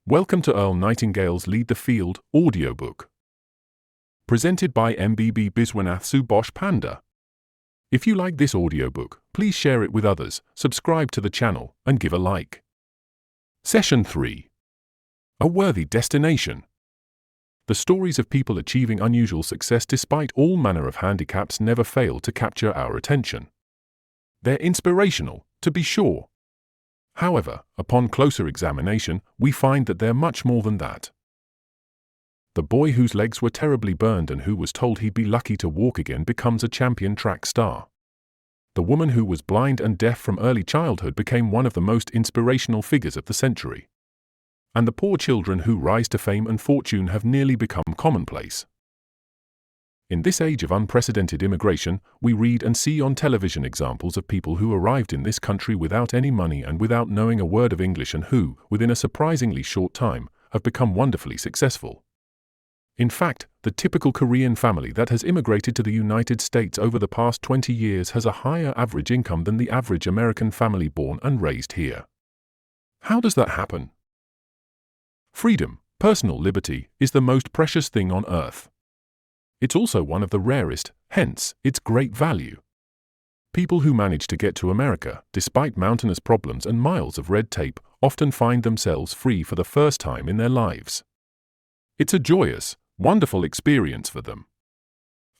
Welcome to Earl Nightingale's Lead the Field audiobook. Presented by MBB Biswanath Subosh Panda. If you like this audiobook, please share it with others, subscribe to the channel, and give a like. Session 3. A Worthy Destination. The stories of people achieving unusual success despite all manner of handicaps never fail to capture our attention. They're inspirational, to be sure. However, upon closer examination, we find that they're much more than that. The boy whose legs were terribly burned and who was told he'd be lucky to walk again becomes a champion track star. The woman who was blind and deaf from early childhood became one of the most inspirational figures of the century. And the poor children who rise to fame and fortune have nearly become commonplace. In this age of unprecedented immigration, we read and see on television examples of people who arrived in this country without any money and without knowing a word of English and who, within a surprisingly short time, have become wonderfully successful. In fact, the typical Korean family that has immigrated to the United States over the past 20 years has a higher average income than the average American family born and raised here. How does that happen? Freedom, personal liberty, is the most precious thing on earth. It's also one of the rarest, hence, its great value. People who manage to get to America, despite mountainous problems and miles of red tape, often find themselves free for the first time in their lives. It's a joyous, wonderful experience for them.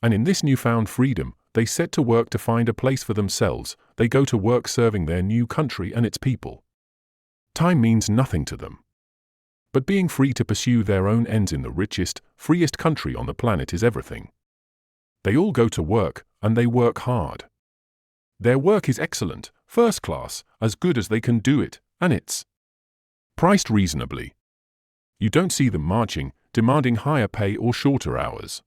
And in this newfound freedom, they set to work to find a place for themselves. They go to work serving their new country and its people. Time means nothing to them. But being free to pursue their own ends in the richest, freest country on the planet is everything. They all go to work, and they work hard. Their work is excellent, first class, as good as they can do it, and it's priced reasonably. You don't see them marching, demanding higher pay or shorter hours.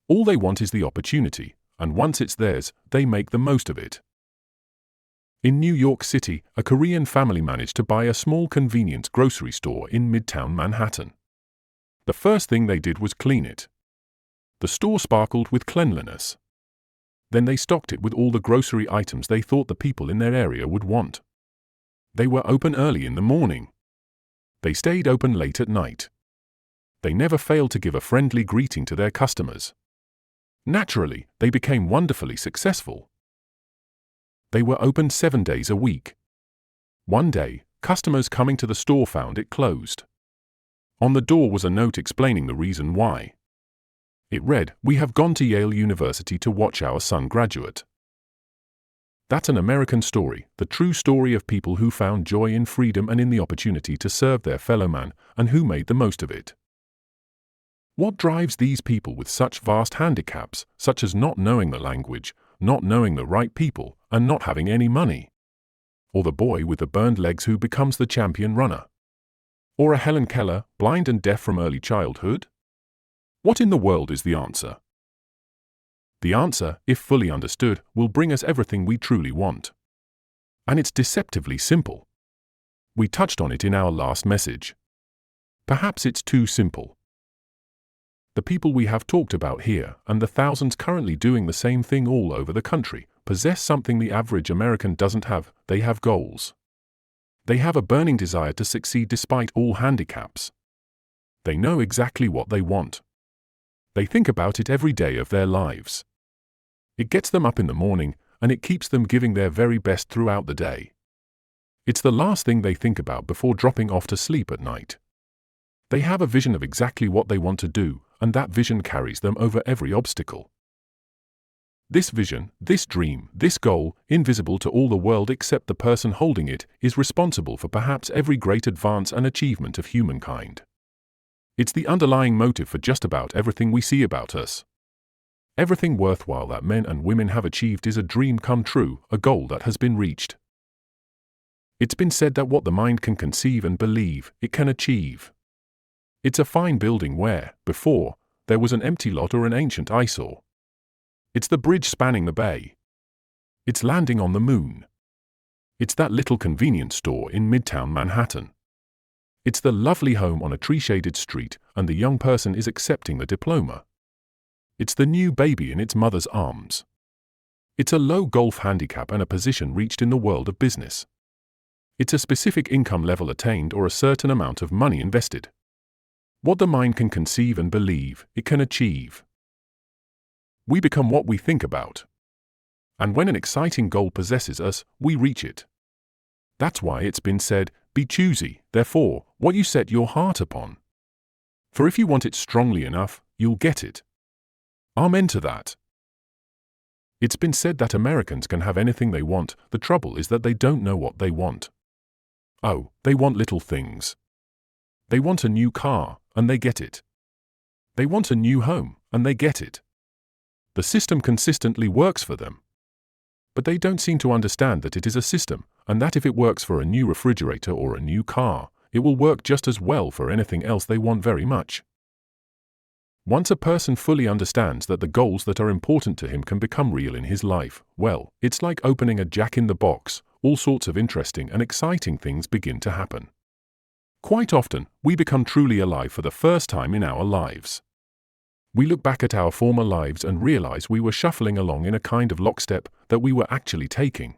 All they want is the opportunity, and once it's theirs, they make the most of it. In New York City, a Korean family managed to buy a small convenience grocery store in Midtown Manhattan. The first thing they did was clean it. The store sparkled with cleanliness. Then they stocked it with all the grocery items they thought the people in their area would want. They were open early in the morning. They stayed open late at night. They never failed to give a friendly greeting to their customers. Naturally, they became wonderfully successful. They were open 7 days a week. One day, customers coming to the store found it closed. On the door was a note explaining the reason why. It read, "We have gone to Yale University to watch our son graduate." That's an American story, the true story of people who found joy in freedom and in the opportunity to serve their fellow man, and who made the most of it. What drives these people with such vast handicaps, such as not knowing the language, not knowing the right people, and not having any money? Or the boy with the burned legs who becomes the champion runner? Or a Helen Keller, blind and deaf from early childhood? What in the world is the answer? The answer, if fully understood, will bring us everything we truly want. And it's deceptively simple. We touched on it in our last message. Perhaps it's too simple. The people we have talked about here, and the thousands currently doing the same thing all over the country, possess something the average American doesn't have. They have goals. They have a burning desire to succeed despite all handicaps. They know exactly what they want. They think about it every day of their lives. It gets them up in the morning, and it keeps them giving their very best throughout the day. It's the last thing they think about before dropping off to sleep at night. They have a vision of exactly what they want to do, and that vision carries them over every obstacle. This vision, this dream, this goal, invisible to all the world except the person holding it, is responsible for perhaps every great advance and achievement of humankind. It's the underlying motive for just about everything we see about us. Everything worthwhile that men and women have achieved is a dream come true, a goal that has been reached. It's been said that what the mind can conceive and believe, it can achieve. It's a fine building where, before, there was an empty lot or an ancient eyesore. It's the bridge spanning the bay. It's landing on the moon. It's that little convenience store in Midtown Manhattan. It's the lovely home on a tree-shaded street, and the young person is accepting the diploma. It's the new baby in its mother's arms. It's a low golf handicap and a position reached in the world of business. It's a specific income level attained or a certain amount of money invested. What the mind can conceive and believe, it can achieve. We become what we think about. And when an exciting goal possesses us, we reach it. That's why it's been said, be choosy, therefore, what you set your heart upon. For if you want it strongly enough, you'll get it. Amen to that. It's been said that Americans can have anything they want, the trouble is that they don't know what they want. Oh, they want little things. They want a new car, and they get it. They want a new home, and they get it. The system consistently works for them. But they don't seem to understand that it is a system, and that if it works for a new refrigerator or a new car, it will work just as well for anything else they want very much. Once a person fully understands that the goals that are important to him can become real in his life, well, it's like opening a jack-in-the-box, all sorts of interesting and exciting things begin to happen. Quite often, we become truly alive for the first time in our lives. We look back at our former lives and realize we were shuffling along in a kind of lockstep that we were actually taking.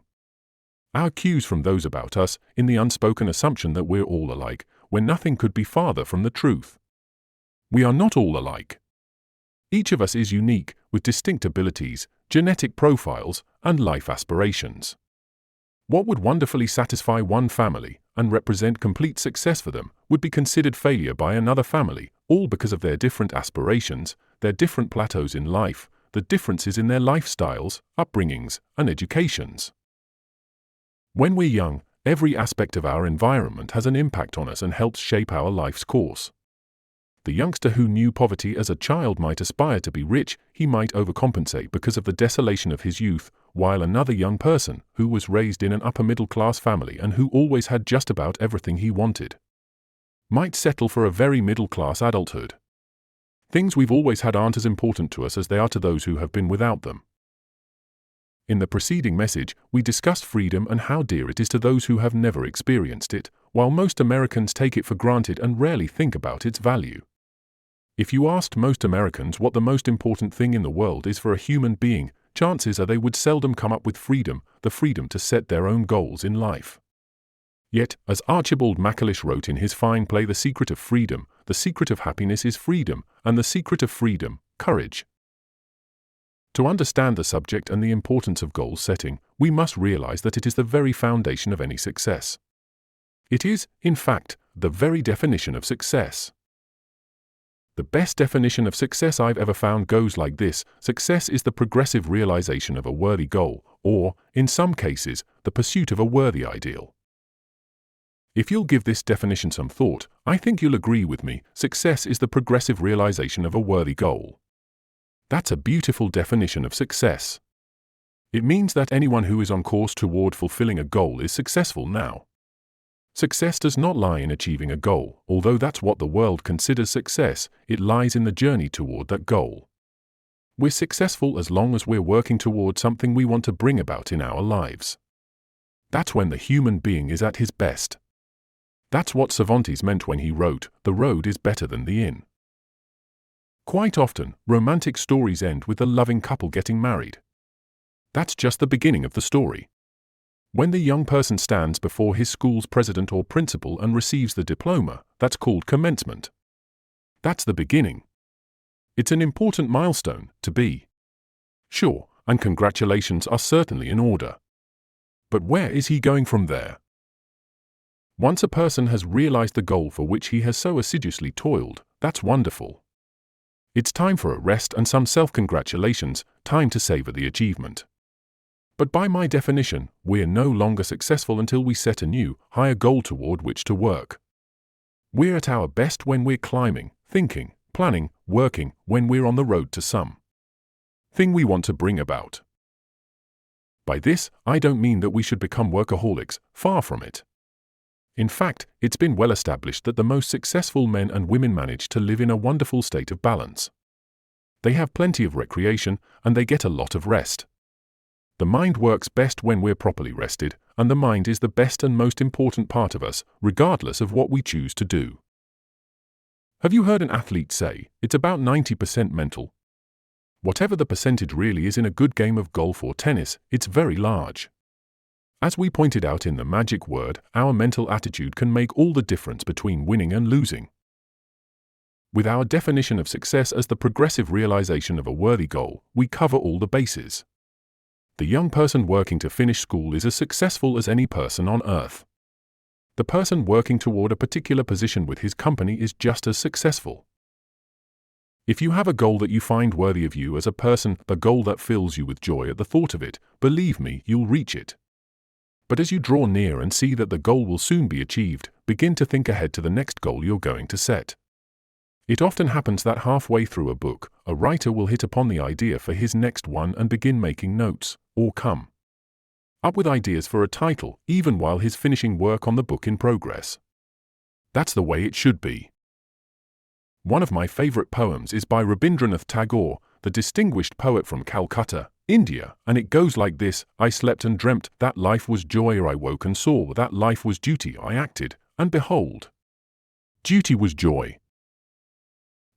Our cues from those about us, in the unspoken assumption that we're all alike, when nothing could be farther from the truth. We are not all alike. Each of us is unique, with distinct abilities, genetic profiles, and life aspirations. What would wonderfully satisfy one family, and represent complete success for them, would be considered failure by another family, all because of their different aspirations, their different plateaus in life, the differences in their lifestyles, upbringings, and educations. When we're young, every aspect of our environment has an impact on us and helps shape our life's course. The youngster who knew poverty as a child might aspire to be rich, he might overcompensate because of the desolation of his youth, while another young person, who was raised in an upper-middle-class family and who always had just about everything he wanted, might settle for a very middle-class adulthood. Things we've always had aren't as important to us as they are to those who have been without them. In the preceding message, we discussed freedom and how dear it is to those who have never experienced it, while most Americans take it for granted and rarely think about its value. If you asked most Americans what the most important thing in the world is for a human being, chances are they would seldom come up with freedom, the freedom to set their own goals in life. Yet, as Archibald MacLeish wrote in his fine play The Secret of Freedom, the secret of happiness is freedom, and the secret of freedom, courage. To understand the subject and the importance of goal setting, we must realize that it is the very foundation of any success. It is, in fact, the very definition of success. The best definition of success I've ever found goes like this: success is the progressive realization of a worthy goal, or, in some cases, the pursuit of a worthy ideal. If you'll give this definition some thought, I think you'll agree with me, success is the progressive realization of a worthy goal. That's a beautiful definition of success. It means that anyone who is on course toward fulfilling a goal is successful now. Success does not lie in achieving a goal, although that's what the world considers success, it lies in the journey toward that goal. We're successful as long as we're working toward something we want to bring about in our lives. That's when the human being is at his best. That's what Cervantes meant when he wrote, "The road is better than the inn." Quite often, romantic stories end with the loving couple getting married. That's just the beginning of the story. When the young person stands before his school's president or principal and receives the diploma, that's called commencement. That's the beginning. It's an important milestone, to be sure, and congratulations are certainly in order. But where is he going from there? Once a person has realized the goal for which he has so assiduously toiled, that's wonderful. It's time for a rest and some self-congratulations, time to savor the achievement. But by my definition, we're no longer successful until we set a new, higher goal toward which to work. We're at our best when we're climbing, thinking, planning, working, when we're on the road to some thing we want to bring about. By this, I don't mean that we should become workaholics, far from it. In fact, it's been well established that the most successful men and women manage to live in a wonderful state of balance. They have plenty of recreation, and they get a lot of rest. The mind works best when we're properly rested, and the mind is the best and most important part of us, regardless of what we choose to do. Have you heard an athlete say, it's about 90% mental? Whatever the percentage really is in a good game of golf or tennis, it's very large. As we pointed out in the magic word, our mental attitude can make all the difference between winning and losing. With our definition of success as the progressive realization of a worthy goal, we cover all the bases. The young person working to finish school is as successful as any person on earth. The person working toward a particular position with his company is just as successful. If you have a goal that you find worthy of you as a person, the goal that fills you with joy at the thought of it, believe me, you'll reach it. But as you draw near and see that the goal will soon be achieved, begin to think ahead to the next goal you're going to set. It often happens that halfway through a book, a writer will hit upon the idea for his next one and begin making notes, or come up with ideas for a title, even while he's finishing work on the book in progress. That's the way it should be. One of my favorite poems is by Rabindranath Tagore, the distinguished poet from Calcutta, India, and it goes like this: I slept and dreamt that life was joy, or I woke and saw that life was duty. I acted, and behold, duty was joy.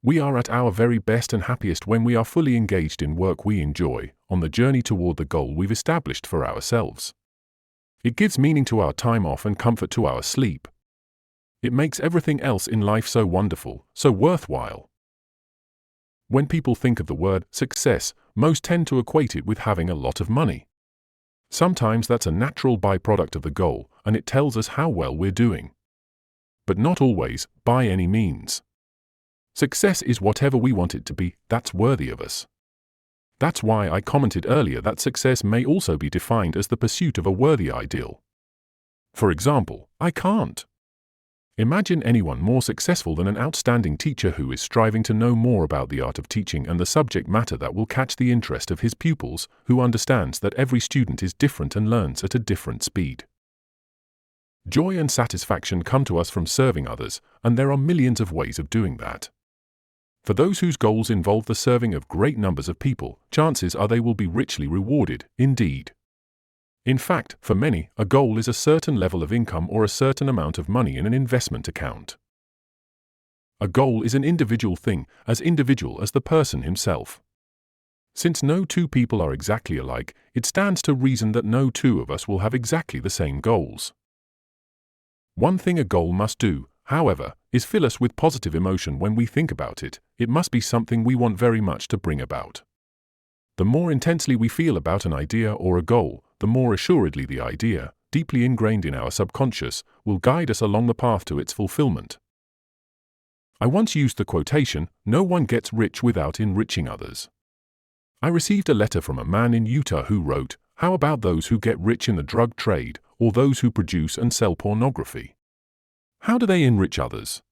We are at our very best and happiest when we are fully engaged in work we enjoy, on the journey toward the goal we've established for ourselves. It gives meaning to our time off and comfort to our sleep. It makes everything else in life so wonderful, so worthwhile. When people think of the word success, most tend to equate it with having a lot of money. Sometimes that's a natural byproduct of the goal, and it tells us how well we're doing. But not always, by any means. Success is whatever we want it to be, that's worthy of us. That's why I commented earlier that success may also be defined as the pursuit of a worthy ideal. For example, I can't imagine anyone more successful than an outstanding teacher who is striving to know more about the art of teaching and the subject matter that will catch the interest of his pupils, who understands that every student is different and learns at a different speed. Joy and satisfaction come to us from serving others, and there are millions of ways of doing that. For those whose goals involve the serving of great numbers of people, chances are they will be richly rewarded, indeed. In fact, for many, a goal is a certain level of income or a certain amount of money in an investment account. A goal is an individual thing, as individual as the person himself. Since no two people are exactly alike, it stands to reason that no two of us will have exactly the same goals. One thing a goal must do, however, is fill us with positive emotion when we think about it. It must be something we want very much to bring about. The more intensely we feel about an idea or a goal, the more assuredly the idea, deeply ingrained in our subconscious, will guide us along the path to its fulfillment. I once used the quotation, "No one gets rich without enriching others." I received a letter from a man in Utah who wrote, "How about those who get rich in the drug trade, or those who produce and sell pornography? How do they enrich others?"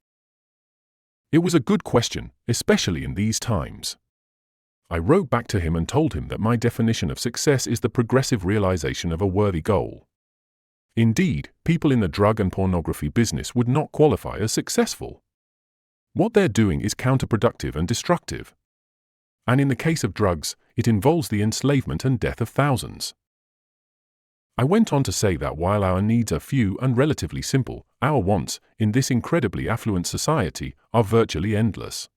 It was a good question, especially in these times. I wrote back to him and told him that my definition of success is the progressive realization of a worthy goal. Indeed, people in the drug and pornography business would not qualify as successful. What they're doing is counterproductive and destructive. And in the case of drugs, it involves the enslavement and death of thousands. I went on to say that while our needs are few and relatively simple, our wants, in this incredibly affluent society, are virtually endless.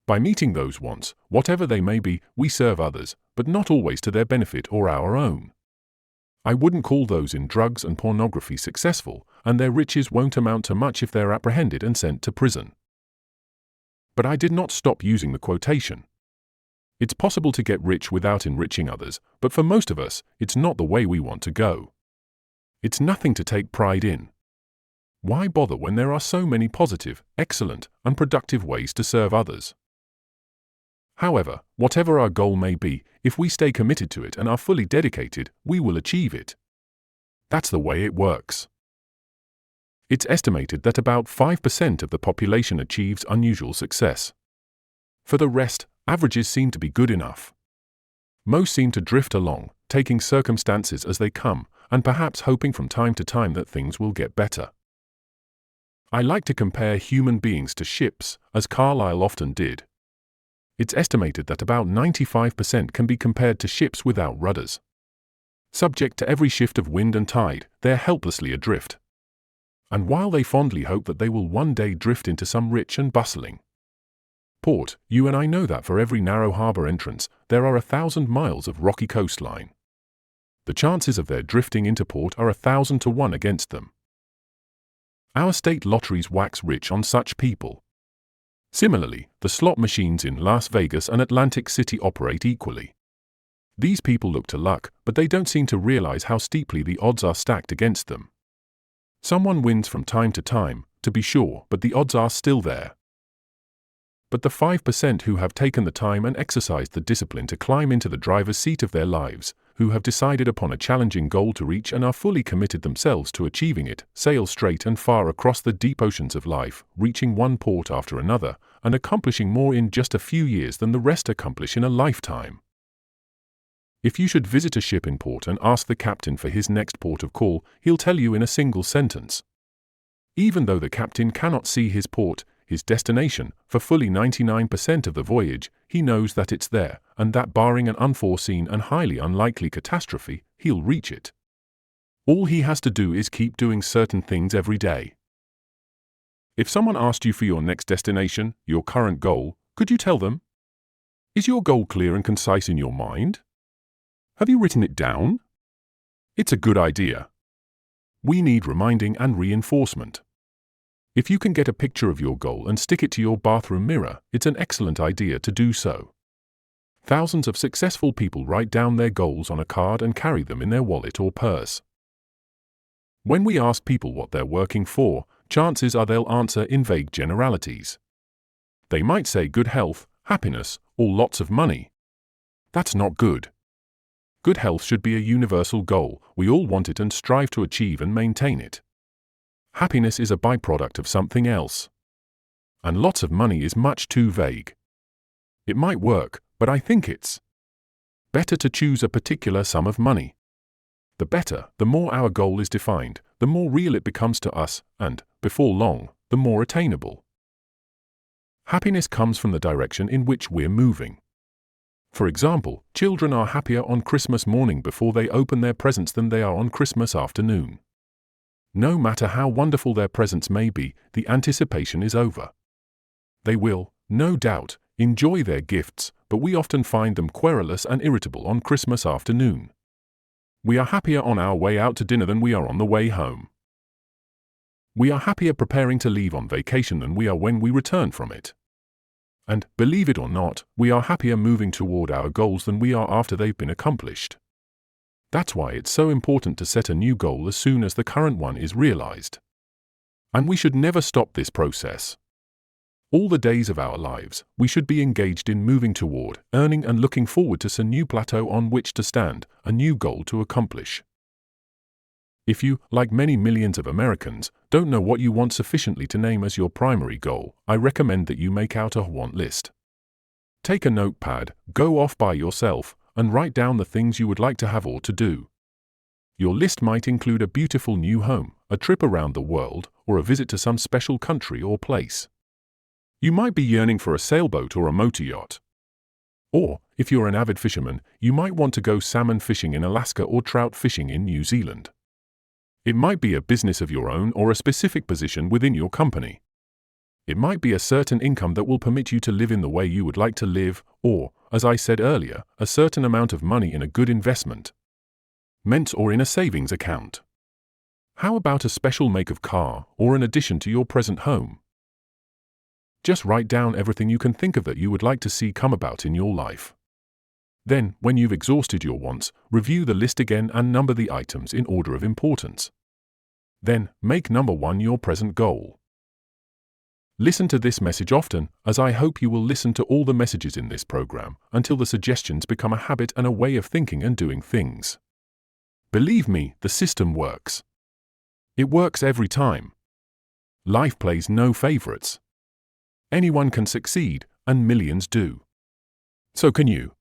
By meeting those wants, whatever they may be, we serve others, but not always to their benefit or our own. I wouldn't call those in drugs and pornography successful, and their riches won't amount to much if they're apprehended and sent to prison. But I did not stop using the quotation. It's possible to get rich without enriching others, but for most of us, it's not the way we want to go. It's nothing to take pride in. Why bother when there are so many positive, excellent, and productive ways to serve others? However, whatever our goal may be, if we stay committed to it and are fully dedicated, we will achieve it. That's the way it works. It's estimated that about 5% of the population achieves unusual success. For the rest, averages seem to be good enough. Most seem to drift along, taking circumstances as they come, and perhaps hoping from time to time that things will get better. I like to compare human beings to ships, as Carlyle often did. It's estimated that about 95% can be compared to ships without rudders. Subject to every shift of wind and tide, they're helplessly adrift. And while they fondly hope that they will one day drift into some rich and bustling port, you and I know that for every narrow harbor entrance, there are 1,000 miles of rocky coastline. the chances of their drifting into port are 1,000 to 1 against them. Our state lotteries wax rich on such people. Similarly, the slot machines in Las Vegas and Atlantic City operate equally. These people look to luck, but they don't seem to realize how steeply the odds are stacked against them. Someone wins from time to time, to be sure, but the odds are still there. But the 5% who have taken the time and exercised the discipline to climb into the driver's seat of their lives, who have decided upon a challenging goal to reach and are fully committed themselves to achieving it, sail straight and far across the deep oceans of life, reaching one port after another, and accomplishing more in just a few years than the rest accomplish in a lifetime. If you should visit a ship in port and ask the captain for his next port of call, he'll tell you in a single sentence. Even though the captain cannot see his port, his destination, for fully 99% of the voyage, he knows that it's there, and that barring an unforeseen and highly unlikely catastrophe, he'll reach it. All he has to do is keep doing certain things every day. If someone asked you for your next destination, your current goal, could you tell them? Is your goal clear and concise in your mind? Have you written it down? It's a good idea. We need reminding and reinforcement. If you can get a picture of your goal and stick it to your bathroom mirror, it's an excellent idea to do so. Thousands of successful people write down their goals on a card and carry them in their wallet or purse. When we ask people what they're working for, chances are they'll answer in vague generalities. They might say good health, happiness, or lots of money. That's not good. Good health should be a universal goal. We all want it and strive to achieve and maintain it. Happiness is a byproduct of something else. And lots of money is much too vague. It might work, but I think it's better to choose a particular sum of money. The better, the more our goal is defined, the more real it becomes to us, and, before long, the more attainable. Happiness comes from the direction in which we're moving. For example, children are happier on Christmas morning before they open their presents than they are on Christmas afternoon. No matter how wonderful their presents may be, the anticipation is over. They will, no doubt, enjoy their gifts, but we often find them querulous and irritable on Christmas afternoon. We are happier on our way out to dinner than we are on the way home. We are happier preparing to leave on vacation than we are when we return from it. And, believe it or not, we are happier moving toward our goals than we are after they've been accomplished. That's why it's so important to set a new goal as soon as the current one is realized. And we should never stop this process. All the days of our lives, we should be engaged in moving toward, earning and looking forward to some new plateau on which to stand, a new goal to accomplish. If you, like many millions of Americans, don't know what you want sufficiently to name as your primary goal, I recommend that you make out a want list. Take a notepad, go off by yourself, and write down the things you would like to have or to do. Your list might include a beautiful new home, a trip around the world, or a visit to some special country or place. You might be yearning for a sailboat or a motor yacht. Or, if you're an avid fisherman, you might want to go salmon fishing in Alaska or trout fishing in New Zealand. It might be a business of your own or a specific position within your company. It might be a certain income that will permit you to live in the way you would like to live, or, as I said earlier, a certain amount of money in a good investment, or in a savings account. How about a special make of car, or an addition to your present home? Just write down everything you can think of that you would like to see come about in your life. Then, when you've exhausted your wants, review the list again and number the items in order of importance. Then, make number 1 your present goal. Listen to this message often, as I hope you will listen to all the messages in this program, until the suggestions become a habit and a way of thinking and doing things. Believe me, the system works. It works every time. Life plays no favorites. Anyone can succeed, and millions do. So can you.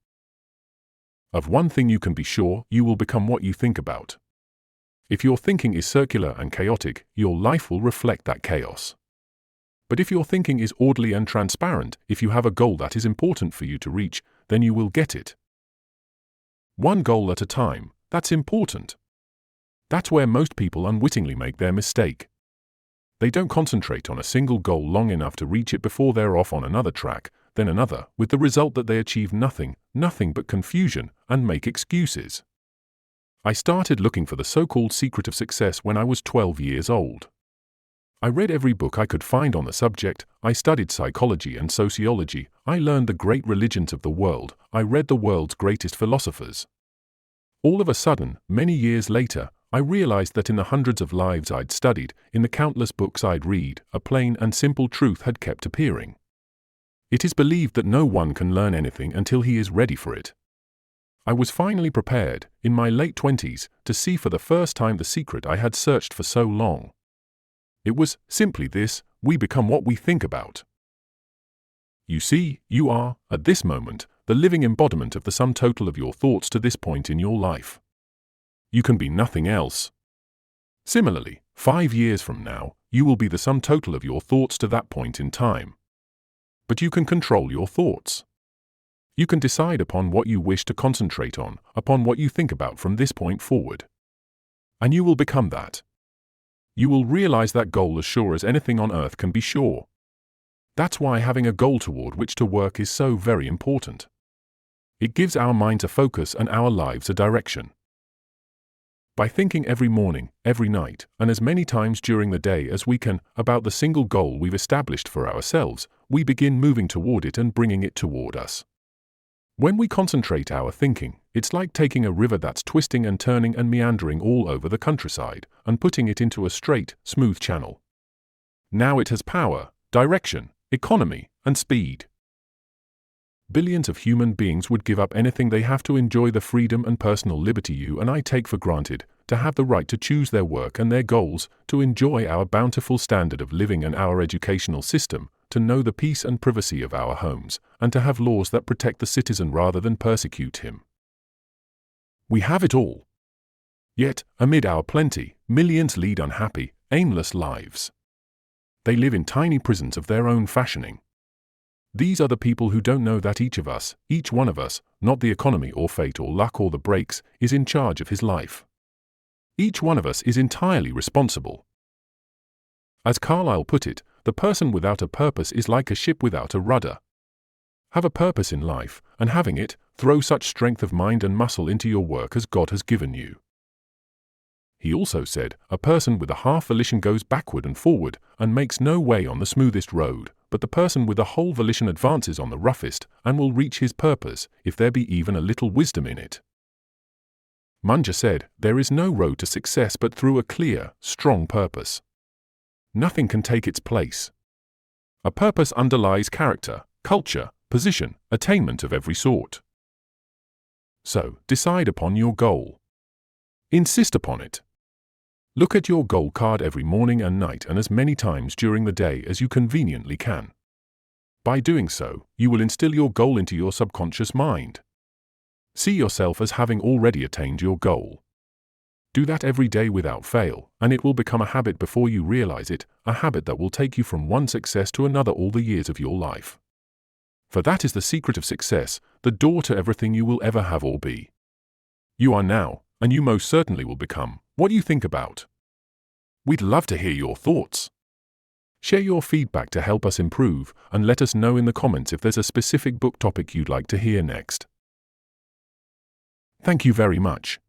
Of one thing you can be sure, you will become what you think about. If your thinking is circular and chaotic, your life will reflect that chaos. But if your thinking is orderly and transparent, if you have a goal that is important for you to reach, then you will get it. One goal at a time, that's important. That's where most people unwittingly make their mistake. They don't concentrate on a single goal long enough to reach it before they're off on another track, then another, with the result that they achieve nothing but confusion, and make excuses. I started looking for the so-called secret of success when I was 12 years old. I read every book I could find on the subject, I studied psychology and sociology, I learned the great religions of the world, I read the world's greatest philosophers. All of a sudden, many years later, I realized that in the hundreds of lives I'd studied, in the countless books I'd read, a plain and simple truth had kept appearing. It is believed that no one can learn anything until he is ready for it. I was finally prepared, in my late 20s, to see for the first time the secret I had searched for so long. It was simply this: we become what we think about. You see, you are, at this moment, the living embodiment of the sum total of your thoughts to this point in your life. You can be nothing else. Similarly, 5 years from now, you will be the sum total of your thoughts to that point in time. But you can control your thoughts. You can decide upon what you wish to concentrate on, upon what you think about from this point forward. And you will become that. You will realize that goal as sure as anything on earth can be sure. That's why having a goal toward which to work is so very important. It gives our minds a focus and our lives a direction. By thinking every morning, every night, and as many times during the day as we can, about the single goal we've established for ourselves, we begin moving toward it and bringing it toward us. When we concentrate our thinking, it's like taking a river that's twisting and turning and meandering all over the countryside, and putting it into a straight, smooth channel. Now it has power, direction, economy, and speed. Billions of human beings would give up anything they have to enjoy the freedom and personal liberty you and I take for granted, to have the right to choose their work and their goals, to enjoy our bountiful standard of living and our educational system, to know the peace and privacy of our homes, and to have laws that protect the citizen rather than persecute him. We have it all. Yet, amid our plenty, millions lead unhappy, aimless lives. They live in tiny prisons of their own fashioning. These are the people who don't know that each of us, each one of us, not the economy or fate or luck or the breaks, is in charge of his life. Each one of us is entirely responsible. As Carlyle put it, the person without a purpose is like a ship without a rudder. Have a purpose in life, and having it, throw such strength of mind and muscle into your work as God has given you. He also said, a person with a half volition goes backward and forward, and makes no way on the smoothest road, but the person with a whole volition advances on the roughest, and will reach his purpose, if there be even a little wisdom in it. Munger said, there is no road to success but through a clear, strong purpose. Nothing can take its place. A purpose underlies character, culture, position, attainment of every sort. So, decide upon your goal. Insist upon it. Look at your goal card every morning and night and as many times during the day as you conveniently can. By doing so, you will instill your goal into your subconscious mind. See yourself as having already attained your goal. Do that every day without fail, and it will become a habit before you realize it, a habit that will take you from one success to another all the years of your life. For that is the secret of success, the door to everything you will ever have or be. You are now, and you most certainly will become, what you think about. We'd love to hear your thoughts. Share your feedback to help us improve, and let us know in the comments if there's a specific book topic you'd like to hear next. Thank you very much.